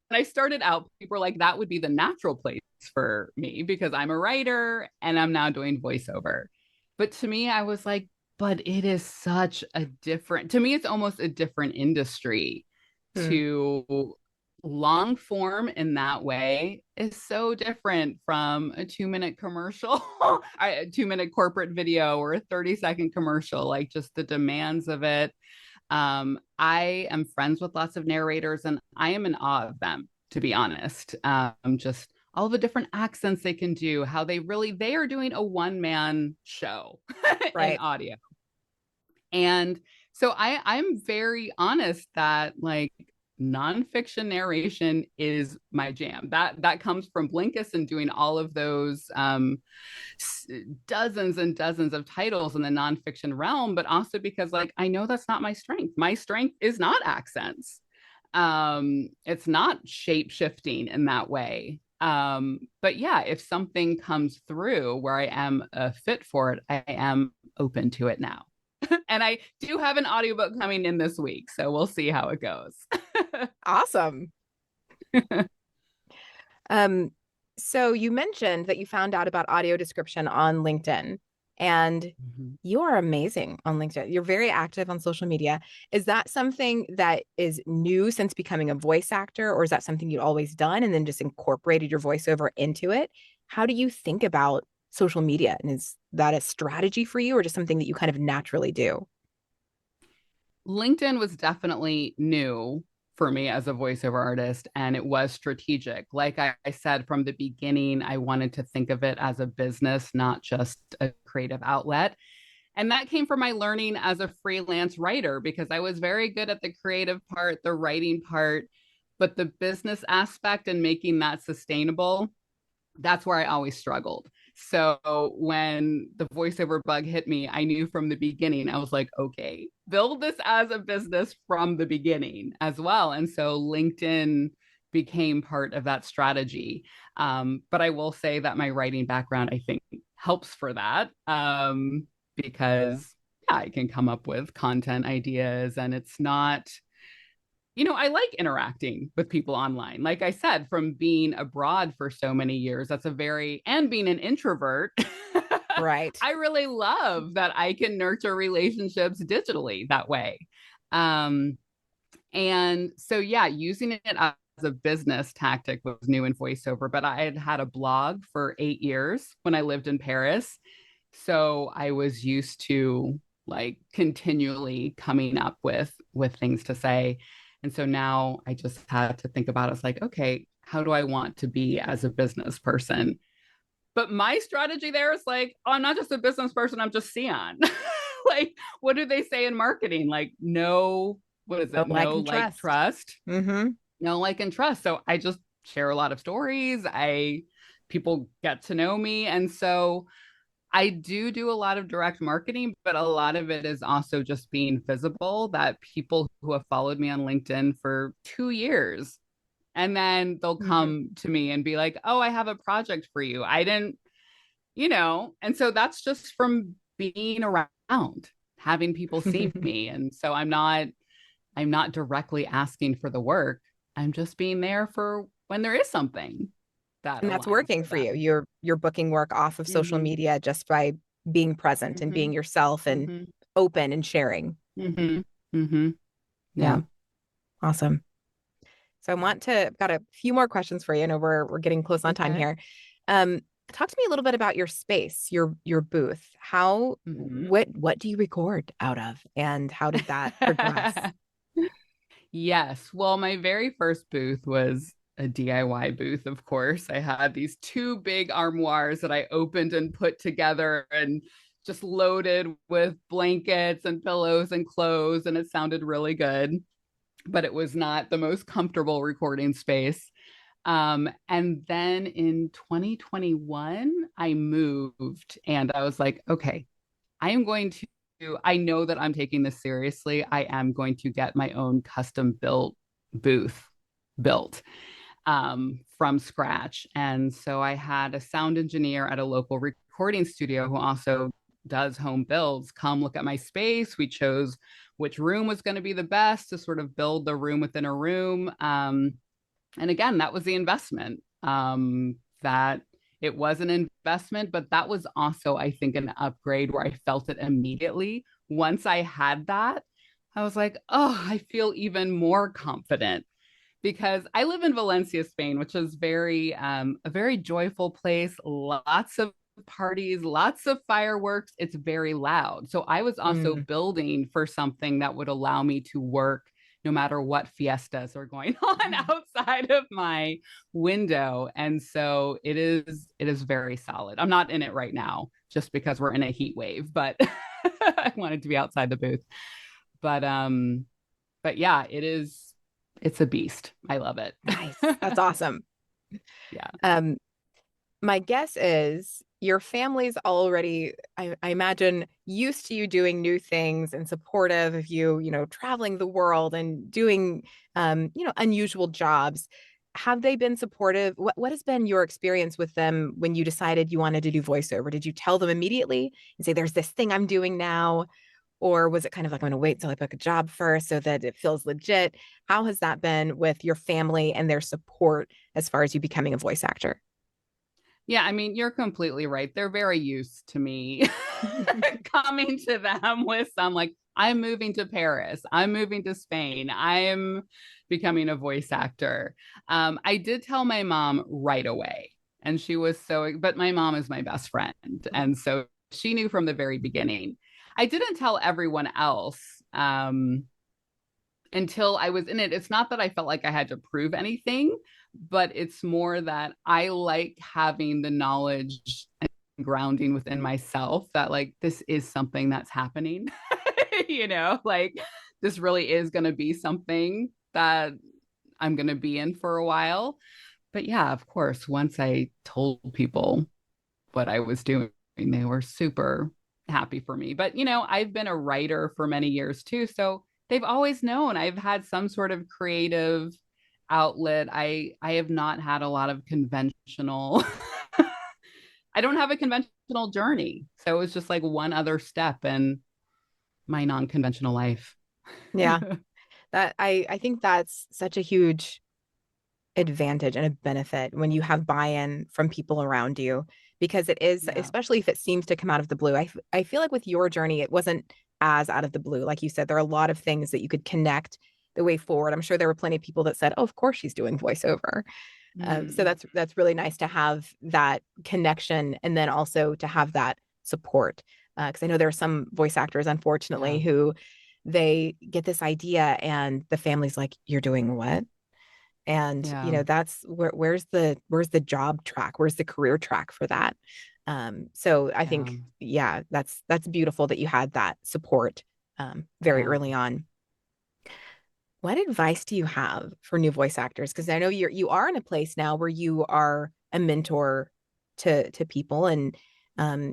When I started out, people were like, that would be the natural place for me because I'm a writer and I'm now doing voiceover. But to me, I was like, but it is such a different, to me, it's almost a different industry. Hmm. To long form in that way is so different from a 2-minute commercial, a 2-minute corporate video, or a 30-second commercial, like just the demands of it. I am friends with lots of narrators and I am in awe of them, to be honest. Just all the different accents they can do, how they are doing a one-man show in Right. audio. And so I'm very honest that like nonfiction narration is my jam. That comes from Blinkist and doing all of those dozens and dozens of titles in the nonfiction realm, but also because like I know that's not my strength. My strength is not accents. It's not shape shifting in that way. But yeah, if something comes through where I am a fit for it, I am open to it now. And I do have an audiobook coming in this week, so we'll see how it goes. Awesome. Um, so you mentioned that you found out about audio description on LinkedIn. And Mhm. you are amazing on LinkedIn. You're very active on social media. Is that something that is new since becoming a voice actor, or is that something you'd always done and then just incorporated your voiceover into it? How do you think about social media? And is that a strategy for you or just something that you kind of naturally do? LinkedIn was definitely new for me as a voiceover artist, and it was strategic. Like I said from the beginning, I wanted to think of it as a business, not just a creative outlet. And that came from my learning as a freelance writer because I was very good at the creative part, the writing part, but the business aspect and making that sustainable, that's where I always struggled. So when the voiceover bug hit me, I knew from the beginning, I was like, okay, build this as a business from the beginning as well. And so LinkedIn became part of that strategy. But I will say that my writing background, I think, helps for that because yeah, I can come up with content ideas and it's not, I like interacting with people online. Like I said, from being abroad for so many years, and being an introvert, Right. I really love that I can nurture relationships digitally that way. Um, and so, yeah, using it as a business tactic was new in voiceover, but I had had a blog for 8 years when I lived in Paris. So I was used to like continually coming up with things to say. And so now I just had to think about it. It's like, okay, how do I want to be as a business person? But my strategy there is like, oh, I'm not just a business person, I'm just Sion. Like, what do they say in marketing? Like, no, what is No it? like No, and like, trust. trust. Mm-hmm. No, like, and trust. So I just share a lot of stories. People get to know me. And so I do a lot of direct marketing, but a lot of it is also just being visible that people who have followed me on LinkedIn for 2 years and then they'll Mm-hmm. come to me and be like, oh, I have a project for you. I didn't, and so that's just from being around, having people see me. And so I'm not directly asking for the work. I'm just being there for when there is something that And that's aligns working for for you. them. You're booking work off of social Mm-hmm. media just by being present and Mm-hmm. being yourself and Mm-hmm. open and sharing. Mm-hmm. Mm-hmm. Yeah, Yeah. awesome. So I want to got a few more questions for you. I know we're getting close on time Okay. here. Um, Talk to me a little bit about your space, your booth. Mm-hmm. What do you record out of, and how did that progress? Yes. Well, my very first booth was a DIY booth, of course. I had these two big armoires that I opened and put together and just loaded with blankets and pillows and clothes, and it sounded really good, but it was not the most comfortable recording space. And then in 2021, I moved and I was like, okay, I am going to, I know that I'm taking this seriously. I am going to get my own custom built booth built from scratch. And so I had a sound engineer at a local recording studio who also does home builds come look at my space. We chose which room was going to be the best to sort of build the room within a room. And again, that was the investment. That it was an investment, but that was also, I think, an upgrade where I felt it immediately. Once I had that, I was like, oh, I feel even more confident because I live in Valencia, Spain, which is a very joyful place. Lots of parties, lots of fireworks. It's very loud. So I was also Mm. building for something that would allow me to work no matter what fiestas are going on outside of my window. And so it is very solid. I'm not in it right now just because we're in a heat wave, but I wanted to be outside the booth. But but yeah, it's a beast. I love it. Nice. That's awesome. Yeah. Um, my guess is your family's already, I imagine, used to you doing new things and supportive of you, traveling the world and doing, unusual jobs. Have they been supportive? What has been your experience with them when you decided you wanted to do voiceover? Did you tell them immediately and say, there's this thing I'm doing now? Or was it kind of like, I'm going to wait till I book a job first so that it feels legit? How has that been with your family and their support as far as you becoming a voice actor? Yeah, I mean, you're completely right. They're very used to me coming to them with some like, I'm moving to Paris, I'm moving to Spain, I'm becoming a voice actor. I did tell my mom right away. And she was but my mom is my best friend. And so she knew from the very beginning. I didn't tell everyone else until I was in it. It's not that I felt like I had to prove anything, but it's more that I like having the knowledge and grounding within myself that like this is something that's happening. Like this really is going to be something that I'm going to be in for a while. But yeah, of course, once I told people what I was doing, they were super happy for me. But, I've been a writer for many years too. So they've always known I've had some sort of creative outlet. I have not had a lot of conventional, I don't have a conventional journey. So it was just like one other step in my non-conventional life. Yeah. That I think that's such a huge advantage and a benefit when you have buy-in from people around you, because it is, especially if it seems to come out of the blue. I feel like with your journey, it wasn't as out of the blue. Like you said, there are a lot of things that you could connect the way forward. I'm sure there were plenty of people that said, oh, of course she's doing voiceover. So that's really nice to have that connection, and then also to have that support. Because I know there are some voice actors, unfortunately, who they get this idea and the family's like, you're doing what? And that's where's the job track, where's the career track for that? So I think that's beautiful that you had that support very early on. What advice do you have for new voice actors? Because I know you are in a place now where you are a mentor to people, and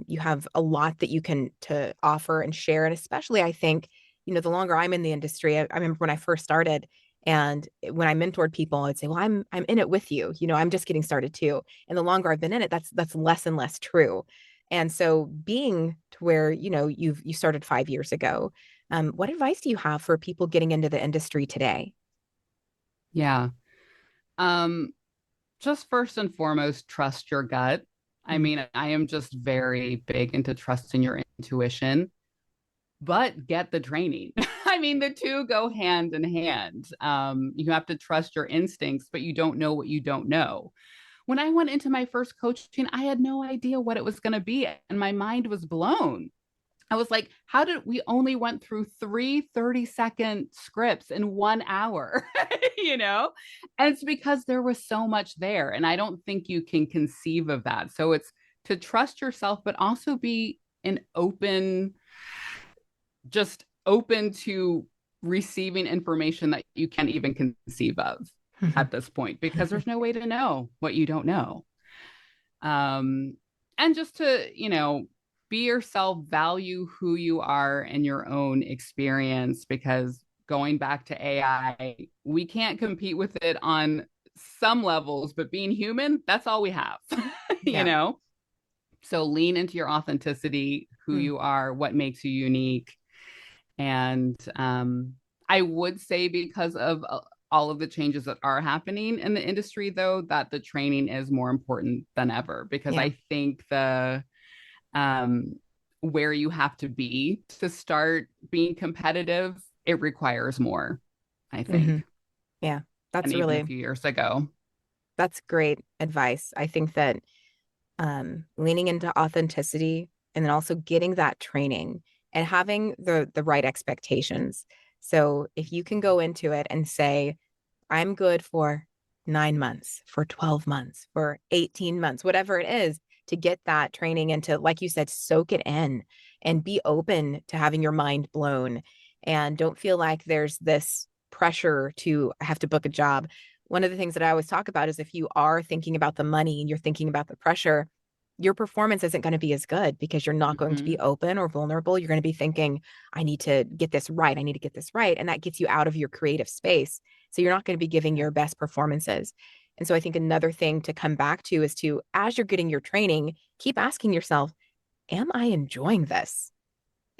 you have a lot that you can to offer and share. And especially, I think, the longer I'm in the industry, I remember when I first started, and when I mentored people, I'd say, well, I'm in it with you. I'm just getting started too. And the longer I've been in it, that's less and less true. And so being to where, you started 5 years ago, what advice do you have for people getting into the industry today? Yeah. Just first and foremost, trust your gut. I mean, I am just very big into trusting your intuition, but get the training. I mean, the two go hand in hand. You have to trust your instincts, but you don't know what you don't know. When I went into my first coaching, I had no idea what it was going to be, and my mind was blown. I was like, how did we only went through 30-second scripts in 1 hour, And it's because there was so much there. And I don't think you can conceive of that. So it's to trust yourself, but also be just open to receiving information that you can't even conceive of at this point, because there's no way to know what you don't know. And just to, be yourself, value who you are and your own experience, because going back to AI, we can't compete with it on some levels, but being human, that's all we have, So lean into your authenticity, who you are, what makes you unique. And I would say, because of all of the changes that are happening in the industry, though, that the training is more important than ever, because I think where you have to be to start being competitive, it requires more, I think. Yeah, that's and really even a few years ago. That's great advice. I think that leaning into authenticity, and then also getting that training and having the right expectations. So if you can go into it and say, I'm good for 9 months, for 12 months, for 18 months, whatever it is, to get that training and to, like you said, soak it in and be open to having your mind blown, and don't feel like there's this pressure to have to book a job. One of the things that I always talk about is, if you are thinking about the money and you're thinking about the pressure, your performance isn't going to be as good, because you're not going to be open or vulnerable. You're going to be thinking, I need to get this right. I need to get this right. And that gets you out of your creative space. So you're not going to be giving your best performances. And so I think another thing to come back to is to, as you're getting your training, keep asking yourself, am I enjoying this?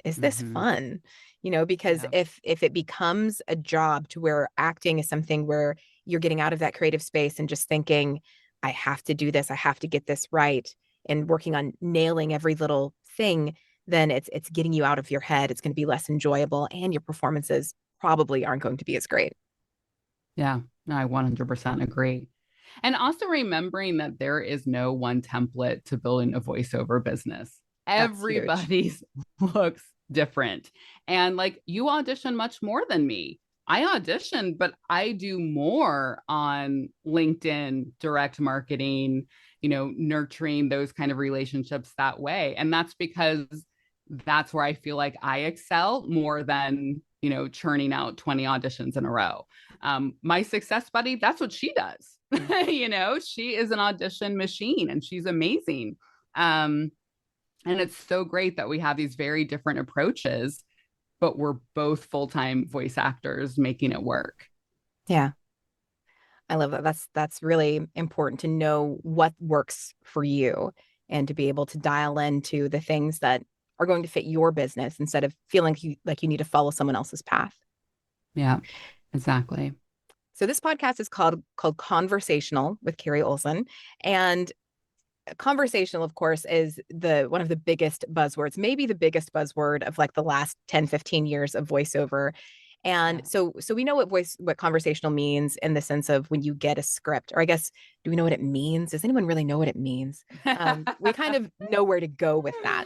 Is this fun? Because if it becomes a job to where acting is something where you're getting out of that creative space and just thinking, I have to do this, I have to get this right, and working on nailing every little thing, then it's getting you out of your head. It's going to be less enjoyable, and your performances probably aren't going to be as great. Yeah, no, I 100% agree. And also remembering that there is no one template to building a voiceover business. That's huge. Everybody's looks different. And like you audition much more than me. I audition, but I do more on LinkedIn, direct marketing, nurturing those kind of relationships that way. And that's because that's where I feel like I excel more than, churning out 20 auditions in a row. My success buddy, that's what she does. She is an audition machine and she's amazing. And it's so great that we have these very different approaches, but we're both full-time voice actors making it work. Yeah. I love that. That's really important to know what works for you and to be able to dial into the things that are going to fit your business instead of feeling like you need to follow someone else's path. Yeah, exactly. So this podcast is called Conversational with Carrie Olsen. And conversational, of course, is one of the biggest buzzwords, maybe the biggest buzzword of like the last 10, 15 years of voiceover. And Yeah. so we know what conversational means in the sense of when you get a script, or I guess, do we know what it means? Does anyone really know what it means? We kind of know where to go with that.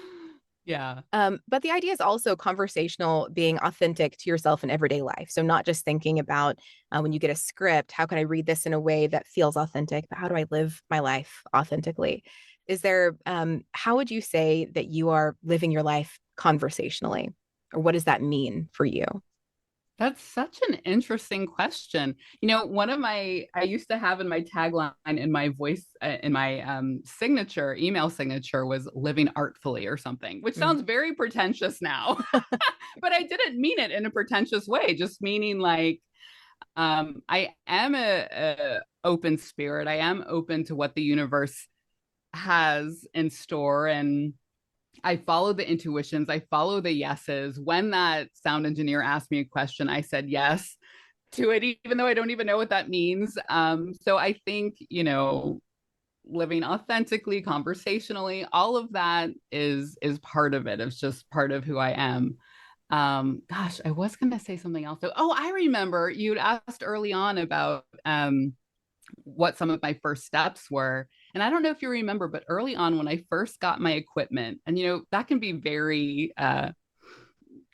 Yeah. But the idea is also conversational, being authentic to yourself in everyday life. So not just thinking about when you get a script, how can I read this in a way that feels authentic, but how do I live my life authentically? How would you say that you are living your life conversationally? Or what does that mean for you? That's such an interesting question. I used to have in my tagline in my voice, in my email signature was living artfully or something, which sounds very pretentious now, but I didn't mean it in a pretentious way, just meaning like, I am a open spirit. I am open to what the universe has in store. And I follow the intuitions, I follow the yeses. When that sound engineer asked me a question, I said yes to it, even though I don't even know what that means. So I think, living authentically, conversationally, all of that is part of it. It's just part of who I am. Gosh, I was going to say something else. Oh, I remember you'd asked early on about what some of my first steps were. And I don't know if you remember, but early on when I first got my equipment, and that can be very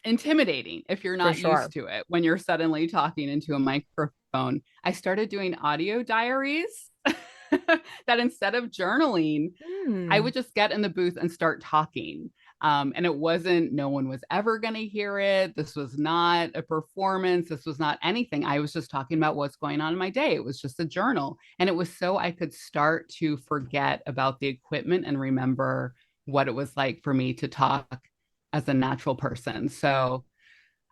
intimidating if you're For not sure. used to it when you're suddenly talking into a microphone. I started doing audio diaries that instead of journaling, I Hmm. would just get in the booth and start talking. And no one was ever going to hear it. This was not a performance. This was not anything. I was just talking about what's going on in my day. It was just a journal. And it was so I could start to forget about the equipment and remember what it was like for me to talk as a natural person. So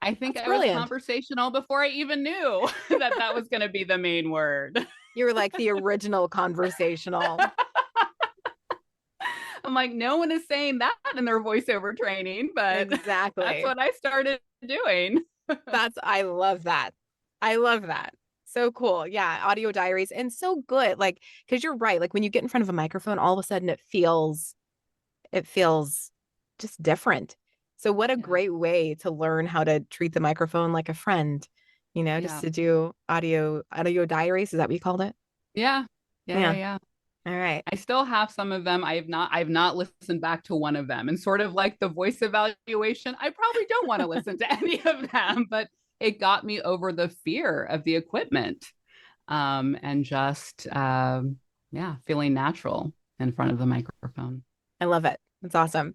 I think That's I was brilliant. conversational before I even knew that was going to be the main word. You were like the original conversational. I'm like, no one is saying that in their voiceover training, but that's Exactly. what I started doing. I love that. I love that. So cool. Yeah. Audio diaries and so good. Like, cause you're right. Like when you get in front of a microphone, all of a sudden it feels just different. So what a Yeah. great way to learn how to treat the microphone like a friend, just Yeah. to do audio diaries. Is that what you called it? Yeah. Yeah. Yeah. Yeah. Yeah. All right. I still have some of them. I've not listened back to one of them. And sort of like the voice evaluation, I probably don't want to listen to any of them, but it got me over the fear of the equipment. And just yeah, feeling natural in front of the microphone. I love it. That's awesome.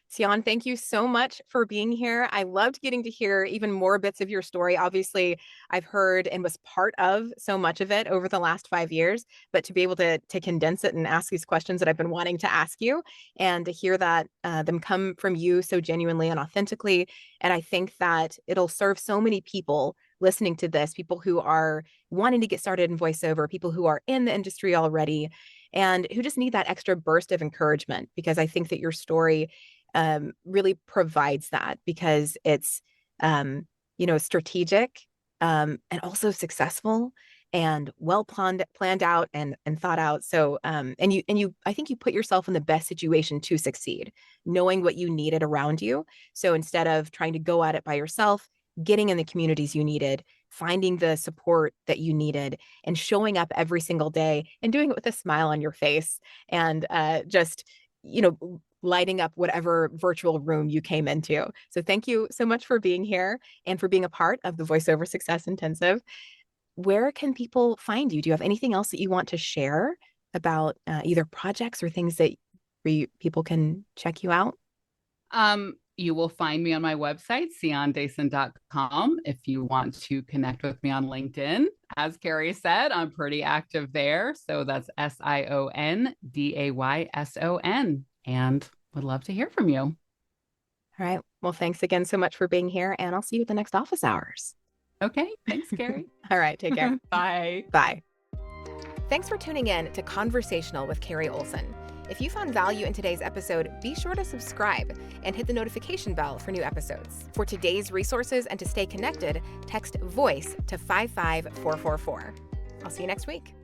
Sion, thank you so much for being here. I loved getting to hear even more bits of your story. Obviously, I've heard and was part of so much of it over the last 5 years, but to be able to condense it and ask these questions that I've been wanting to ask you, and to hear that them come from you so genuinely and authentically, and I think that it'll serve so many people listening to this, people who are wanting to get started in voiceover, people who are in the industry already, and who just need that extra burst of encouragement, because I think that your story really provides that, because it's strategic, and also successful, and well planned out and thought out. So and you I think you put yourself in the best situation to succeed, knowing what you needed around you. So instead of trying to go at it by yourself, getting in the communities you needed, finding the support that you needed, and showing up every single day and doing it with a smile on your face, and just, lighting up whatever virtual room you came into. So thank you so much for being here and for being a part of the Voiceover Success Intensive. Where can people find you? Do you have anything else that you want to share about either projects or things that people can check you out? You will find me on my website, siondayson.com. If you want to connect with me on LinkedIn, as Carrie said, I'm pretty active there. So that's SIONDAYSON, and would love to hear from you. All right. Well, thanks again so much for being here, and I'll see you at the next office hours. Okay. Thanks, Carrie. All right. Take care. Bye. Bye. Thanks for tuning in to Conversational with Carrie Olsen. If you found value in today's episode, be sure to subscribe and hit the notification bell for new episodes. For today's resources and to stay connected, text VOICE to 55444. I'll see you next week.